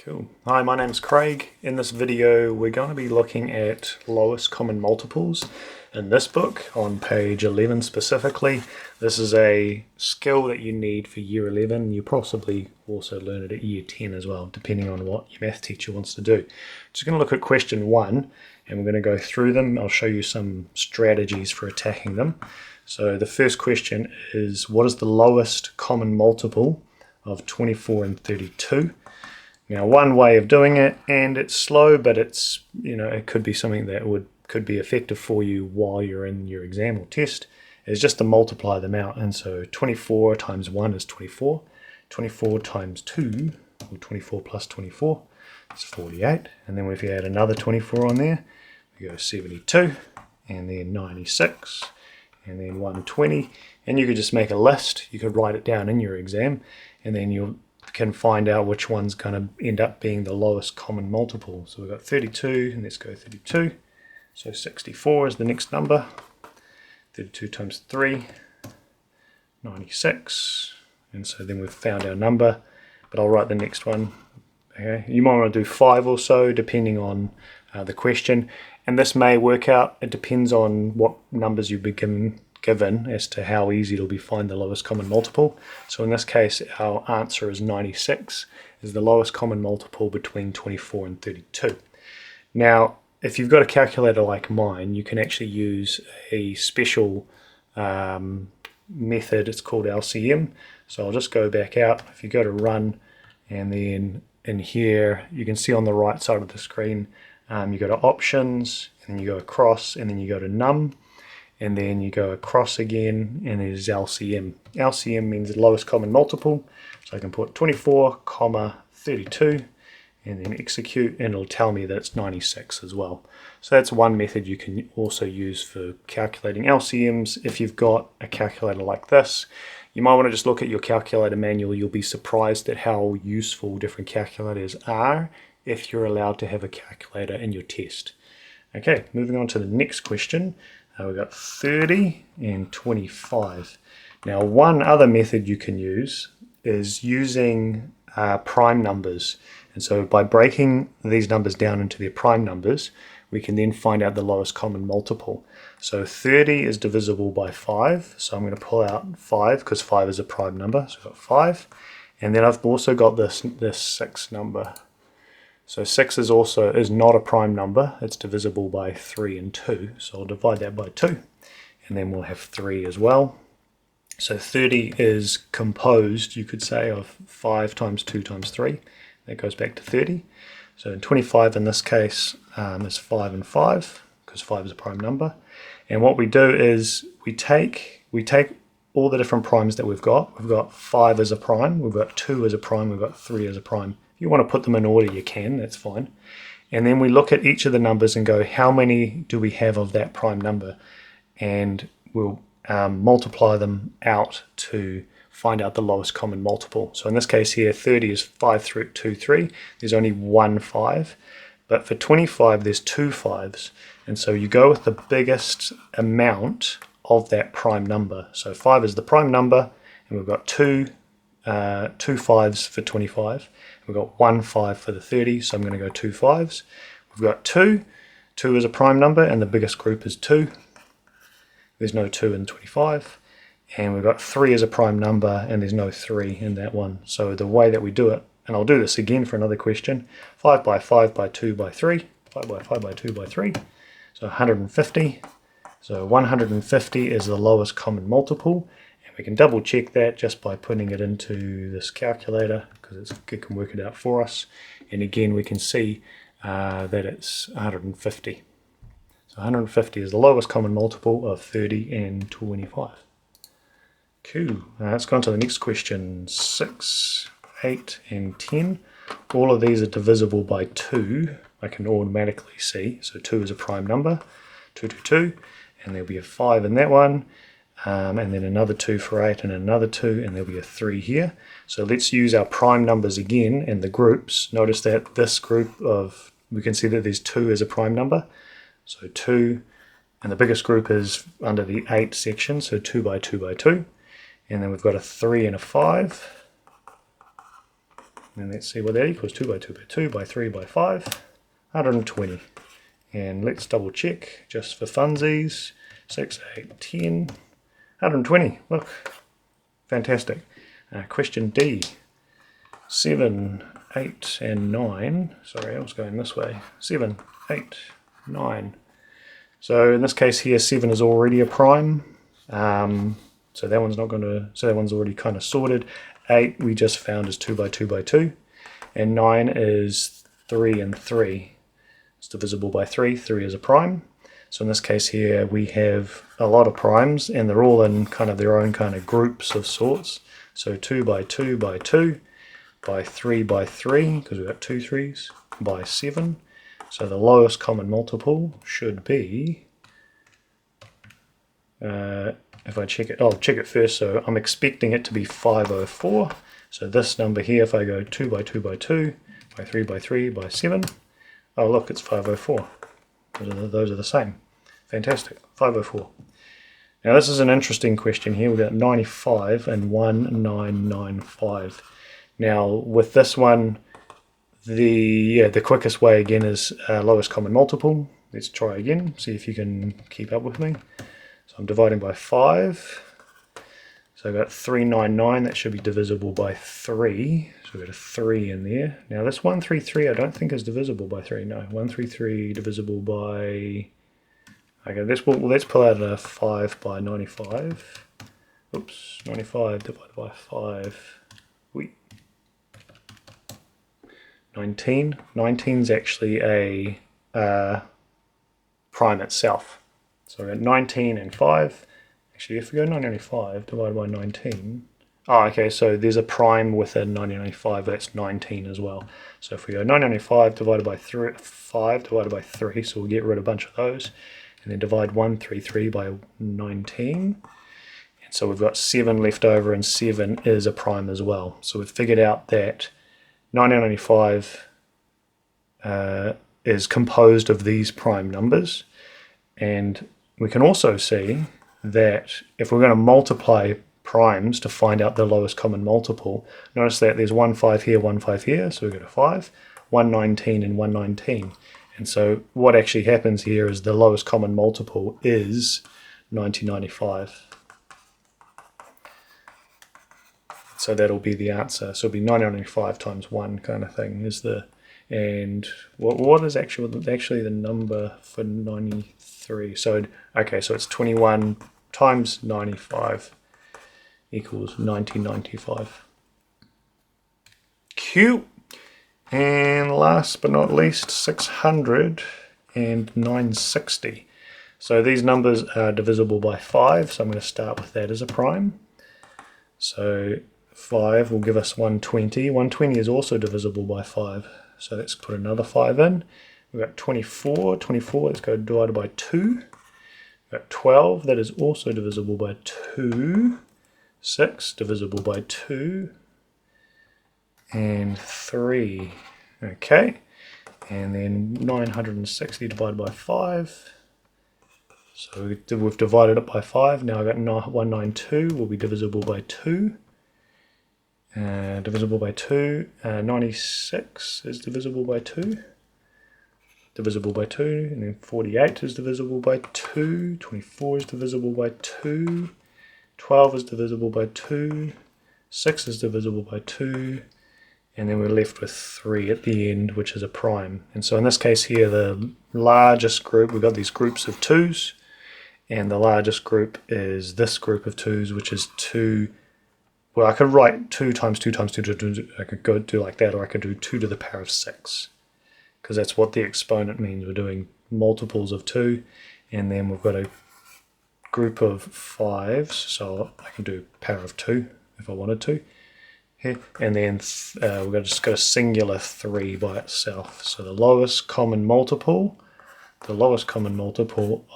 Cool. Hi, my name's Craig. In this video we're going to be looking at lowest common multiples in this book on page 11 specifically. This is a skill that you need for year 11. You possibly also learn it at year 10 as well, depending on what your math teacher wants to do. Just going to look at question 1 and we're going to go through them. I'll show you some strategies for attacking them. So the first question is, what is the lowest common multiple of 24 and 32? Now, one way of doing it, and it's slow, but it's, it could be something that could be effective for you while you're in your exam or test, is just to multiply them out. And so 24 times 1 is 24. 24 times 2, or 24 plus 24, is 48. And then if you add another 24 on there, we go 72, and then 96, and then 120. And you could just make a list. You could write it down in your exam, and then you can find out which one's going to end up being the lowest common multiple. So we've got 32, and let's go 32. So 64 is the next number. 32 times 3, 96. And so then we've found our number, but I'll write the next one. Okay. You might want to do 5 or so, depending on the question. And this may work out. It depends on what numbers you've been given as to how easy it'll be to find the lowest common multiple. So in this case, our answer is 96, is the lowest common multiple between 24 and 32. Now, if you've got a calculator like mine, you can actually use a special method. It's called LCM. So I'll just go back out. If you go to run, and then in here, you can see on the right side of the screen, you go to options, and then you go across, and then you go to num. And then you go across again, and there's LCM. LCM means the lowest common multiple. So I can put 24, 32, and then execute, and it'll tell me that it's 96 as well. So that's one method you can also use for calculating LCMs. If you've got a calculator like this, you might want to just look at your calculator manual. You'll be surprised at how useful different calculators are if you're allowed to have a calculator in your test. Okay, moving on to the next question. We've got 30 and 25. Now, one other method you can use is using prime numbers. And so by breaking these numbers down into their prime numbers, we can then find out the lowest common multiple. So 30 is divisible by 5. So I'm going to pull out 5 because 5 is a prime number. So I've got 5. And then I've also got this 6 number. So 6 is not a prime number. It's divisible by 3 and 2. So I'll divide that by 2. And then we'll have 3 as well. So 30 is composed, you could say, of 5 times 2 times 3. That goes back to 30. So 25 in this case is 5 and 5, because 5 is a prime number. And what we do is we take all the different primes that we've got. We've got 5 as a prime, we've got 2 as a prime, we've got 3 as a prime. If you want to put them in order, you can, that's fine. And then we look at each of the numbers and go, how many do we have of that prime number? And we'll multiply them out to find out the lowest common multiple. So in this case here, 30 is 5 through 2, 3. There's only one 5. But for 25, there's 2 5s. And so you go with the biggest amount of that prime number. So 5 is the prime number, and we've got two 5s for 25. We've got 1 5 for the 30, so I'm going to go 2 5s. We've got 2. 2 is a prime number, and the biggest group is 2. There's no 2 in 25. And we've got 3 as a prime number, and there's no 3 in that one. So the way that we do it, and I'll do this again for another question, 5 by 5 by 2 by 3, 5 by 5 by 2 by 3, so 150. So 150 is the lowest common multiple. We can double check that just by putting it into this calculator, because it can work it out for us. And again, we can see that it's 150. So 150 is the lowest common multiple of 30 and 25. Cool. Let's go on to the next question. 6, 8, and 10. All of these are divisible by 2. I can automatically see. So 2 is a prime number. 2, 2, 2. And there'll be a 5 in that one. And then another 2 for 8 and another 2, and there'll be a 3 here. So let's use our prime numbers again and the groups. Notice that this group we can see that there's 2 as a prime number. So 2, and the biggest group is under the 8 section, so 2 by 2 by 2. And then we've got a 3 and a 5. And let's see what that equals. 2 by 2 by 2 by 3 by 5, 120. And let's double check just for funsies. 6, 8, 10, 120. Look, fantastic. Question D. 7, 8, and 9. Sorry, I was going this way. 7, 8, 9. So in this case here, 7 is already a prime. So that one's not going to. So that one's already kind of sorted. 8 we just found is 2 by 2 by 2, and 9 is 3 and 3. It's divisible by 3. 3 is a prime. So in this case here, we have a lot of primes, and they're all in kind of their own kind of groups of sorts. So 2 by 2 by 2, by 3 by 3, because we've got 2 3s, by 7. So the lowest common multiple should be, if I check it, I'll check it first. So I'm expecting it to be 504. So this number here, if I go 2 by 2 by 2, by 3 by 3 by 7, oh look, it's 504. Those are the same. Fantastic, 504. Now this is an interesting question here. We've got 95 and 1995. Now with this one, the quickest way again is lowest common multiple. Let's try again, see if you can keep up with me. So I'm dividing by 5. So I've got 399, that should be divisible by 3. So we've got a 3 in there. Now this 133 I don't think is divisible by 3. No, 133 divisible by... Okay, let's pull out a 5 by 95. Oops, 95 divided by 5. 19. 19 is actually a prime itself. So we're at 19 and 5. Actually, if we go 1995 divided by 19, oh, okay, so there's a prime within 1995, that's 19 as well. So if we go 1995 divided by 5 divided by 3, so we'll get rid of a bunch of those, and then divide 133 by 19, and so we've got 7 left over, and 7 is a prime as well. So we've figured out that 1995 is composed of these prime numbers, and we can also see that if we're going to multiply primes to find out the lowest common multiple, notice that there's 1 5 here, 1 5 here, so we go to 5, 119 and 119. And so what actually happens here is the lowest common multiple is 1995. So that'll be the answer. So it'll be 1995 times 1 kind of thing is the, and what is actually the number for 93? So okay, so it's 21 times 95 equals 1995. Cute. And last but not least, 600 and 960. So these numbers are divisible by 5, so I'm going to start with that as a prime. So 5 will give us 120. 120 is also divisible by 5. So let's put another 5 in. We've got 24. 24, let's go divided by 2. We've got 12, that is also divisible by 2. 6, divisible by 2. And 3. Okay. And then 960 divided by 5. So we've divided it by 5. Now I've got 192 will be divisible by 2. Divisible by 2. 96 is divisible by 2. Divisible by 2. And then 48 is divisible by 2. 24 is divisible by 2. 12 is divisible by 2. 6 is divisible by 2. And then we're left with 3 at the end, which is a prime. And so in this case here, the largest group, we've got these groups of 2's, and the largest group is this group of 2's, which is 2. Well, I could write 2 times 2 times 2, I could go do like that, or I could do 2 to the power of 6, because that's what the exponent means. We're doing multiples of 2, and then we've got a group of 5's, so I can do power of 2 if I wanted to. Here. And then we've just got a singular 3 by itself. So the lowest common multiple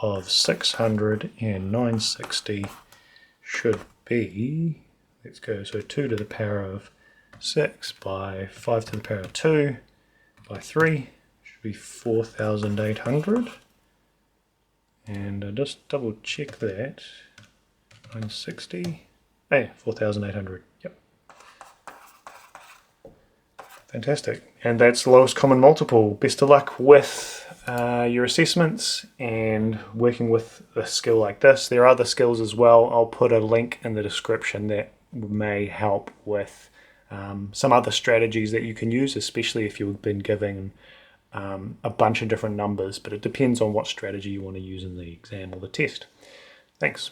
of 600 and 960 should be, let's go, so 2 to the power of 6 by 5 to the power of 2 by 3 should be 4,800. And I just double check that. 960, 4,800, yep. Fantastic. And that's the lowest common multiple. Best of luck with your assessments and working with a skill like this. There are other skills as well. I'll put a link in the description that may help with some other strategies that you can use, especially if you've been given a bunch of different numbers, but it depends on what strategy you want to use in the exam or the test. Thanks.